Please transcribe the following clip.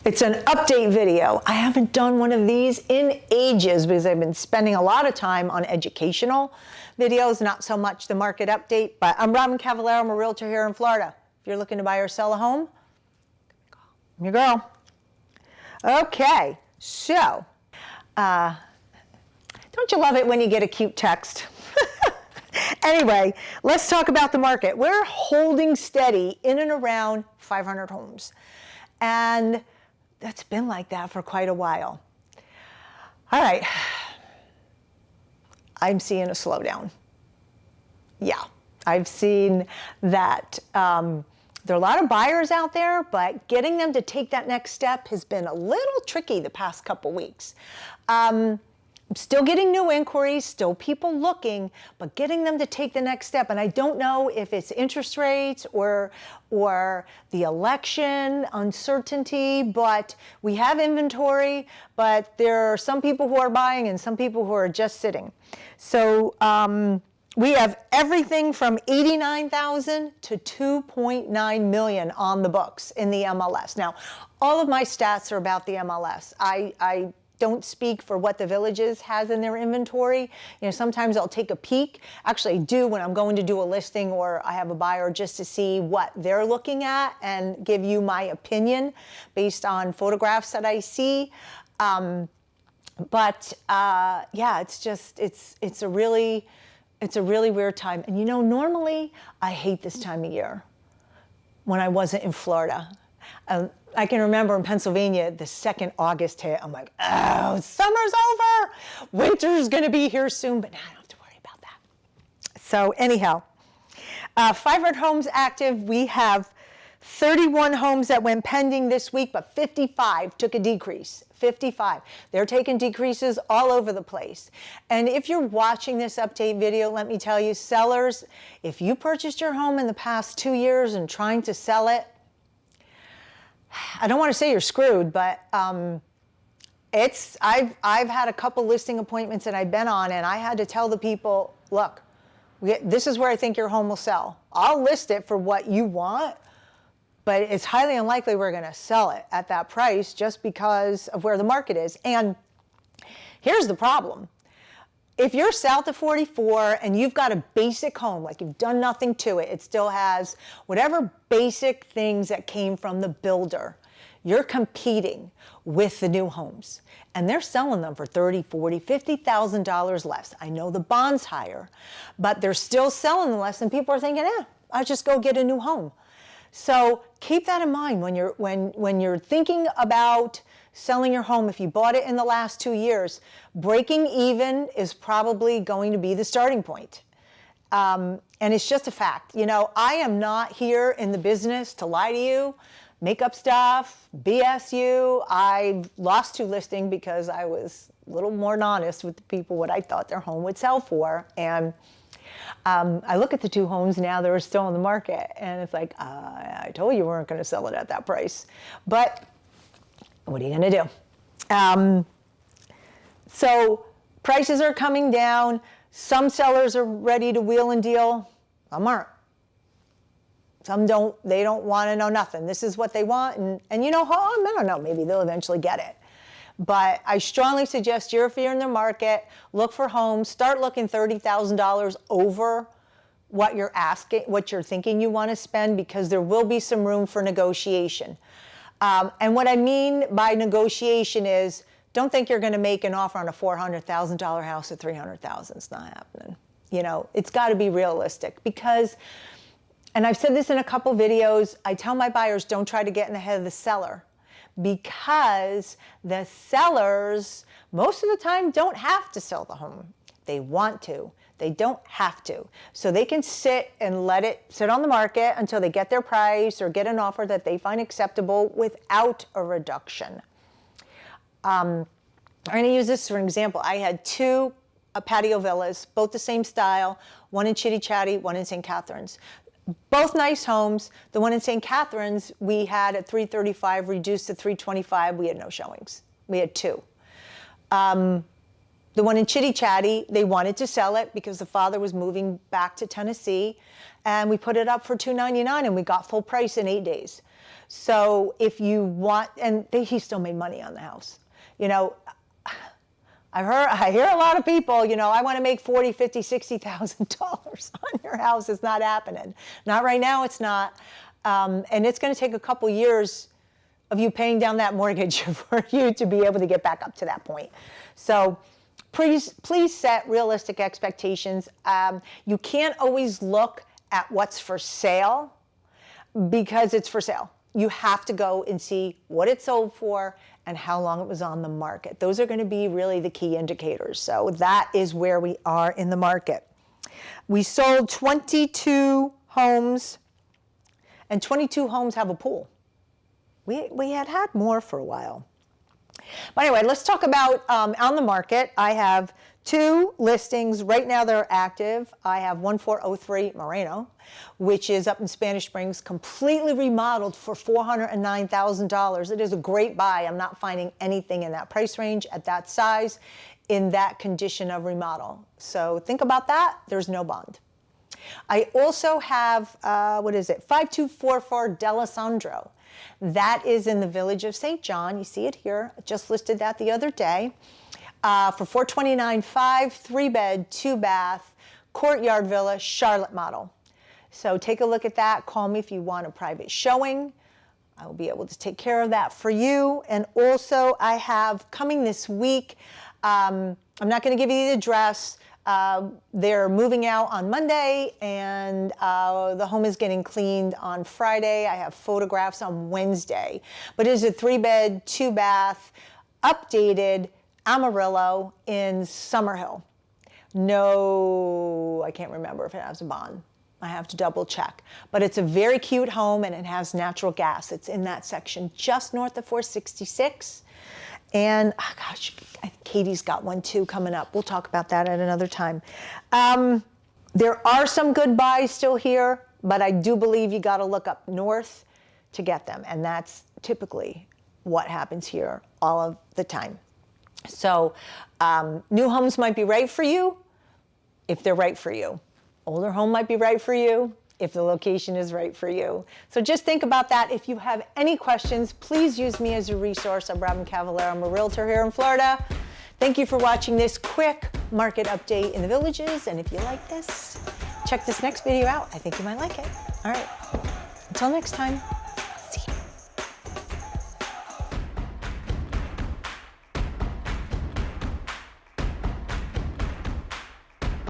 It's an update video. I haven't done one of these in ages because I've been spending a lot of time on educational videos, not so much the market update. But I'm Robyn Cavallaro. I'm a realtor here in Florida. If you're looking to buy or sell a home, I'm your girl. Okay, so don't you love it when you get a cute text? Anyway, let's talk about the market. We're holding steady in and around 500 homes. And that's been like that for quite a while. All right, I'm seeing a slowdown. Yeah, I've seen that there are a lot of buyers out there, but getting them to take that next step has been a little tricky the past couple weeks. I'm still getting new inquiries, still people looking, but getting them to take the next step. And I don't know if it's interest rates or the election uncertainty, but we have inventory, but there are some people who are buying and some people who are just sitting. So we have everything from 89,000 to 2.9 million on the books in the MLS. Now, all of my stats are about the MLS. I don't speak for what the Villages has in their inventory. You know, sometimes I'll take a peek. Actually, I do when I'm going to do a listing or I have a buyer just to see what they're looking at and give you my opinion based on photographs that I see. Yeah, it's a really weird time. And you know, normally I hate this time of year when I wasn't in Florida. I can remember in Pennsylvania, the second August hit, I'm like, oh, summer's over. Winter's gonna be here soon, but now I don't have to worry about that. So anyhow, 500 homes active. We have 31 homes that went pending this week, but 55 took a decrease. 55. They're taking decreases all over the place. And if you're watching this update video, let me tell you, sellers, if you purchased your home in the past 2 years and trying to sell it, I don't want to say you're screwed, but I've had a couple listing appointments that I've been on, and I had to tell the people, look, this is where I think your home will sell. I'll list it for what you want, but it's highly unlikely we're going to sell it at that price just because of where the market is. And here's the problem. If you're south of 44 and you've got a basic home, like you've done nothing to it, it still has whatever basic things that came from the builder, you're competing with the new homes. And they're selling them for $30,000, $40,000, $50,000 less. I know the bond's higher, but they're still selling them less, and people are thinking, I'll just go get a new home. So keep that in mind when you're thinking about selling your home. If you bought it in the last 2 years, breaking even is probably going to be the starting point. And it's just a fact. You know, I am not here in the business to lie to you, make up stuff, BS you. I lost 2 listings because I was a little more honest with the people what I thought their home would sell for. And I look at the 2 homes now that are still on the market, and it's like, I told you weren't going to sell it at that price. But what are you going to do? So prices are coming down. Some sellers are ready to wheel and deal. Some aren't. Some don't. They don't want to know nothing. This is what they want. And you know, I don't know, maybe they'll eventually get it. But I strongly suggest if you're in the market, look for homes, start looking $30,000 over what you're asking, what you're thinking you want to spend, because there will be some room for negotiation. And what I mean by negotiation is, don't think you're going to make an offer on a $400,000 house at $300,000. It's not happening. You know, it's got to be realistic, because, and I've said this in a couple videos, I tell my buyers, don't try to get in the head of the seller, because the sellers most of the time don't have to sell the home. They want to. They don't have to. So they can sit and let it sit on the market until they get their price or get an offer that they find acceptable without a reduction. I'm going to use this for an example. I had 2 patio villas, both the same style, one in Chitty Chatty, one in St. Catharines. Both nice homes. The one in St. Catharines we had at $335, reduced to $325. We had no showings. We had 2. The one in Chitty Chatty, they wanted to sell it because the father was moving back to Tennessee, and we put it up for $299, and we got full price in 8 days. So if you want, and he still made money on the house. You know, I hear a lot of people, you know, I want to make $40,000, $50,000, $60,000 on your house. It's not happening. Not right now, it's not. And it's going to take a couple years of you paying down that mortgage for you to be able to get back up to that point. So please set realistic expectations. You can't always look at what's for sale because it's for sale. You have to go and see what it sold for and how long it was on the market. Those are going to be really the key indicators. So that is where we are in the market. We sold 22 homes, and 22 homes have a pool. We had more for a while. But anyway, let's talk about on the market. I have 2 listings. Right now they're active. I have 1403 Moreno, which is up in Spanish Springs, completely remodeled for $409,000. It is a great buy. I'm not finding anything in that price range at that size in that condition of remodel. So think about that. There's no bond. I also have, 5244 D'Alessandro. That is in the village of St. John. You see it here. I just listed that the other day. For $429,500, 3-bed, 2-bath, courtyard villa, Charlotte model. So take a look at that. Call me if you want a private showing. I will be able to take care of that for you. And also I have coming this week, I'm not going to give you the address. They're moving out on Monday, and the home is getting cleaned on Friday. I have photographs on Wednesday. But it is a 3-bed, 2-bath, updated Amarillo in Summerhill. No, I can't remember if it has a bond. I have to double check. But it's a very cute home, and it has natural gas. It's in that section just north of 466. And, oh gosh, Katie's got one too coming up. We'll talk about that at another time. There are some good buys still here, but I do believe you got to look up north to get them. And that's typically what happens here all of the time. So new homes might be right for you if they're right for you. Older home might be right for you if the location is right for you. So just think about that. If you have any questions, please use me as a resource. I'm Robyn Cavallaro. I'm a realtor here in Florida. Thank you for watching this quick market update in the villages. And if you like this, check this next video out. I think you might like it. All right. Until next time.